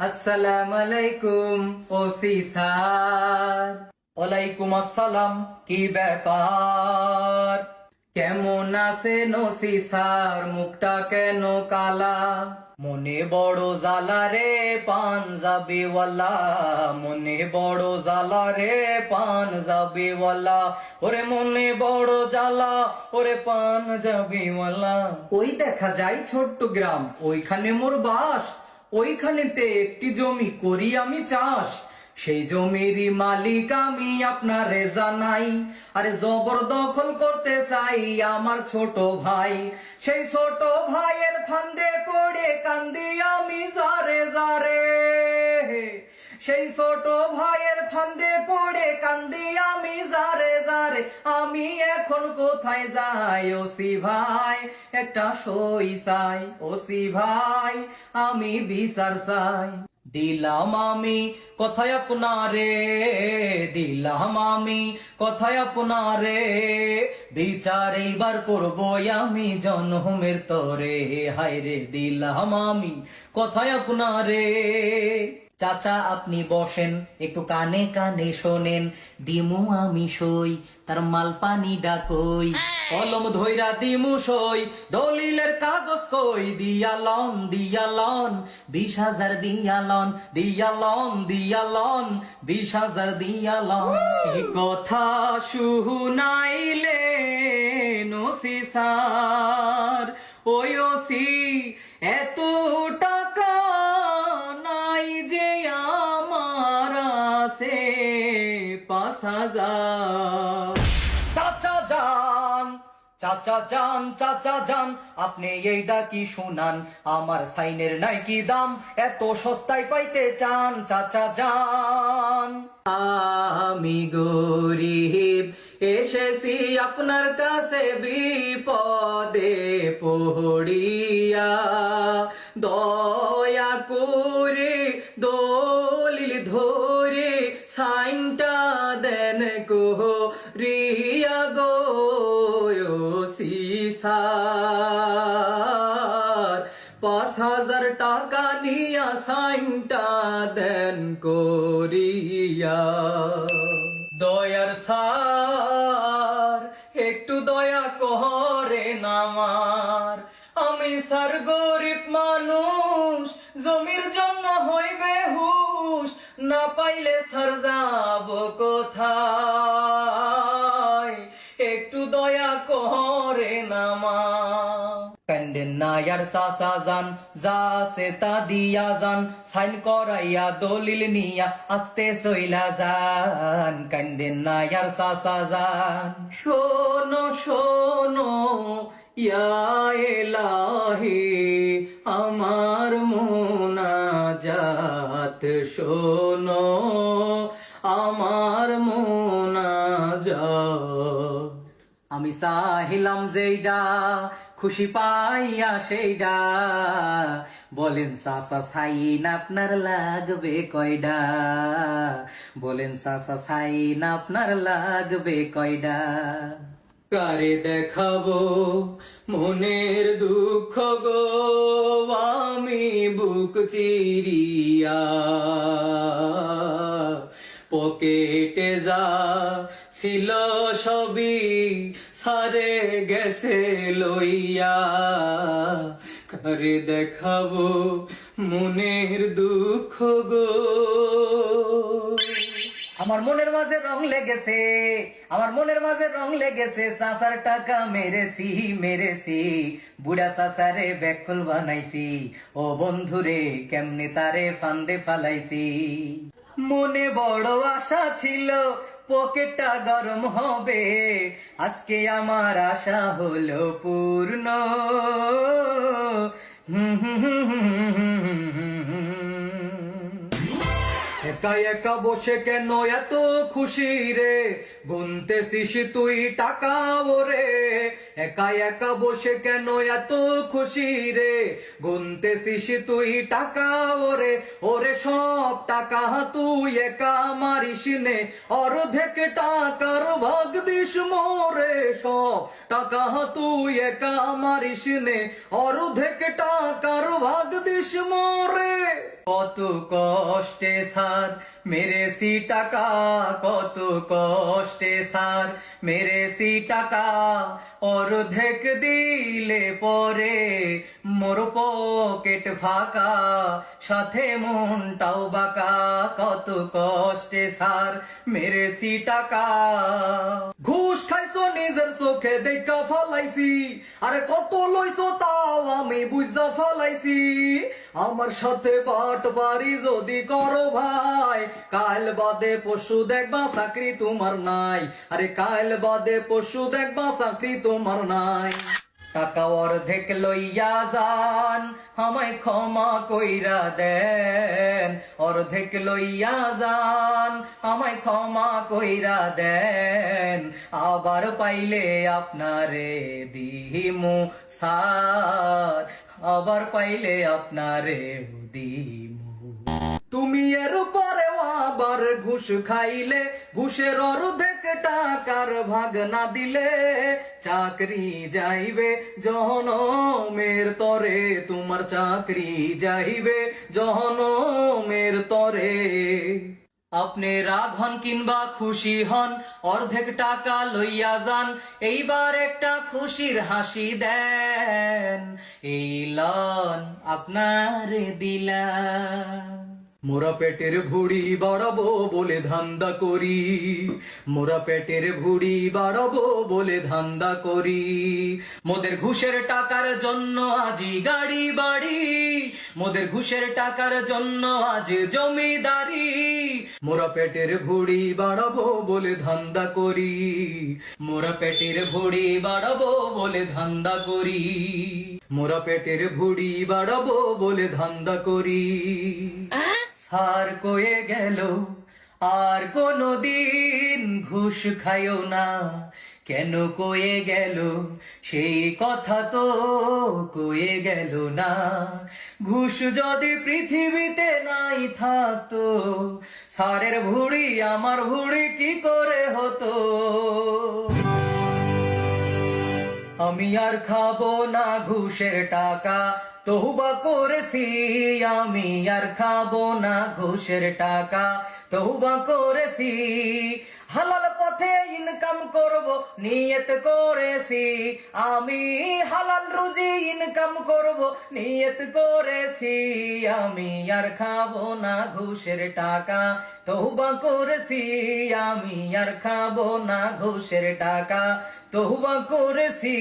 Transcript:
আসসালামু আলাইকুম OC sir. ওয়ালাইকুম আসসালাম। কি ব্যাপার? কেমন আছেন ওসি স্যার? মুখটা কেন কালা? মনে বড় জ্বালা রে পাঞ্জাবিওয়ালা, মনে বড় জ্বালা রে পাঞ্জাবিওয়ালা, ওরে মনে বড় জ্বালা ওরে পাঞ্জাবিওয়ালা। ওই দেখা যায় ছোট্ট গ্রাম, ওইখানে মোর বাস। ওইখানেতে একটি জমি করি আমি চাষ। সেই জমিরই মালিক আমি আপনারে জানাই। আরে জবরদখল করতে চাই আমার ছোট ভাই। সেই ছোট ভাইয়ের ফান্দে পড়ে কান্দি আমি জারে জারে। সেই ছোট ভাইয়ের ফান্দে পড়ে কান্দি আমি জারে জারে। আমি এখন কোথায় যাই ওসি ভাই? একটা সই চাই ওসি ভাই, আমি বিচার চাই। দিলাম আমি কথায় আপনারে, দিলাম আমি কথায় আপনারে, বিচার এইবার করবই আমি জনমের তরে। হায়রে দিলাম আমি কথায় আপনারে। চাচা আপনি বসেন, একটু কানে কানে শোনেন, দিমু আমি সই, তার মাল পানি ডাকই, কলম ধইরা দিমু সই, দলিলের কাগজ কই, দিয়ালন দিয়ালন 20,000 দিয়ালন, দিয়ালন দিয়ালন 20,000 দিয়ালন। এই কথা শুনাইলে ওসি স্যার, ওই ওসি এত টাকা নাই যে আমার আছে 5,000। চাচা যান, চাচা যান, চাচা যান, আপনি এইটা কি শুনান? আমার সাইনের নাই কি দাম, এত সস্তায় পাইতে চান? চাচা যান। আমি গরিব এসেছি আপনার কাছে বিপদে পড়িয়া, দয়া করে দলিল ধরে সাইনটা দেন রিয়া গো ওসি স্যার। 5,000 টাকা নিয়া সাইনটা দেন করিয়া। দয়ার স্যার একটু দয়া করেন আমার, আমি স্যার গরিব মানুষ, জমির জন্য হইবে হুশ, না পাইলে স্যার যাব কোথায়? একটু দয়া করেন আমার। কান্দেন না ইয়ার চাচা যান, যা আছে তা দিয়া যান, সাইন করাইয়া দলিল নিয়া আস্তে চইলা যান। কান্দেন না ইয়ার চাচা যান। শোনো শোনো ইয়া এলাহি, আমার মোনাজাত শোনো, আমার মোনাজাত। আমি চাহিলাম যেইডা খুশি পাইয়া সেইডা, বলেন চাচা সাইন আপনার লাগবে কয়ডা? বলেন চাচা সাইন আপনার লাগবে কয়ডা? কারে দেখাবো মনের দুঃখ গো, আমি বুক চিরিয়া, পকেটে যা ছিল সবই সারে গেছে লইয়া। কারে দেখাবো মনের দুঃখ গো। আমার মনের মাঝে রং লেগেছে, আমার মনের মাঝে রং লেগেছে, চাচার টাকা মেরেছি মেরেছি, বুড়া চাচারে ব্যাকুল বানাইছি, ও বন্ধুরে কেমনে তারে ফান্দে ফালাইছি। মনে বড় আশা ছিল পকেটটা গরম হবে, আজকে আমার আশা হলো পূর্ণ। একা একা বসে কেন এত খুশি রে, গুনতেছিস তুই টাকা ওরে। একা একা বসে কেন এত খুশি রে, গুনতেছিস তুই টাকা ওরে। ওরে সব টাকা তুই একা মারিস নে, অর্ধেক টাকার ভাগ দিস মোরে, সব টাকা তুই একা মারিস নে, অর্ধেক টাকার ভাগ দিস মোরে। কত কষ্টে স্যার মেরেছি টাকা, কত কষ্টে স্যার মেরেছি টাকা, অর্ধেক দিলে পরে মোর পকেট ফাঁকা, সাথে মনটাও বাঁকা, কত কষ্টে স্যার মেরেছি টাকা। ঘুষ খাইছো নিজের চোখে দেখা ফালাইছি, আরে কত লইছো তাও আমি বুঝা ফালাইছি, আমার সাথে বাটবারি যদি করো ভাই, কাল বাদে পশু দেখবা চাকরি তোমার নাই, আরে কাল বাদে পশু দেখবা চাকরি তোমার নাই। টাকা অর্ধেক লইয়া যান, আমায় ক্ষমা কইরা দেন, অর্ধেক লইয়া যান, আমায় ক্ষমা কইরা দেন, আবার পাইলে আপনারে দিমু সার, আবার পাইলে আপনারে দিমু। তুমি এর পরে আবার ঘুষ খাইলে, ঘুষের অর্ধেক টাকার ভাগ না দিলে, চাকরি যাইবে জনমের তরে, তোমার চাকরি যাইবে জনমের তরে। আপনি রাগ হন কিংবা খুশি হন, অর্ধেক টাকা লইয়া যান, এইবার একটা খুশির হাসি দেন, এই লন আপনারে দিলাম। মোরা পেটের ভুড়ি বাড়াবো বলে ধান্দা করি, মোরা পেটের ভুড়ি বাড়াবো বলে ধান্দা করি, মোদের ঘুষের টাকার জন্য আজি গাড়ি বাড়ি, মোদের ঘুষের টাকার জন্য আজ জমিদারি, মোরা পেটের ভুড়ি বাড়াবো বলে ধান্দা করি, মোরা পেটের ভুড়ি বাড়াবো বলে ধান্দা করি, মোরা পেটের ভুড়ি বাড়াবো বলে ধান্দা করি। সার কয়ে গেল আর কোনদিন ঘুষ খাইও না, কেন কয়ে গেল সেই কথা তো কয়ে গেল না, ঘুষ যদি পৃথিবীতে নাই থাকতো, সারের ভুড়ি আমার ভুড়ি কি করে হতো। আমি আর খাবো না ঘুষের টাকা, তওবা করেছি, আমি আর খাবো না ঘুষের টাকা, তওবা করেছি, হালাল পথে ইনকাম করব নিয়ত করেছি, আমি হালাল রুজি ইনকাম করব নিয়ত করেছি, আমি আর খাবো না ঘুষের টাকা, তওবা করেছি, আমি আর খাবো না ঘুষের টাকা, তওবা করেছি।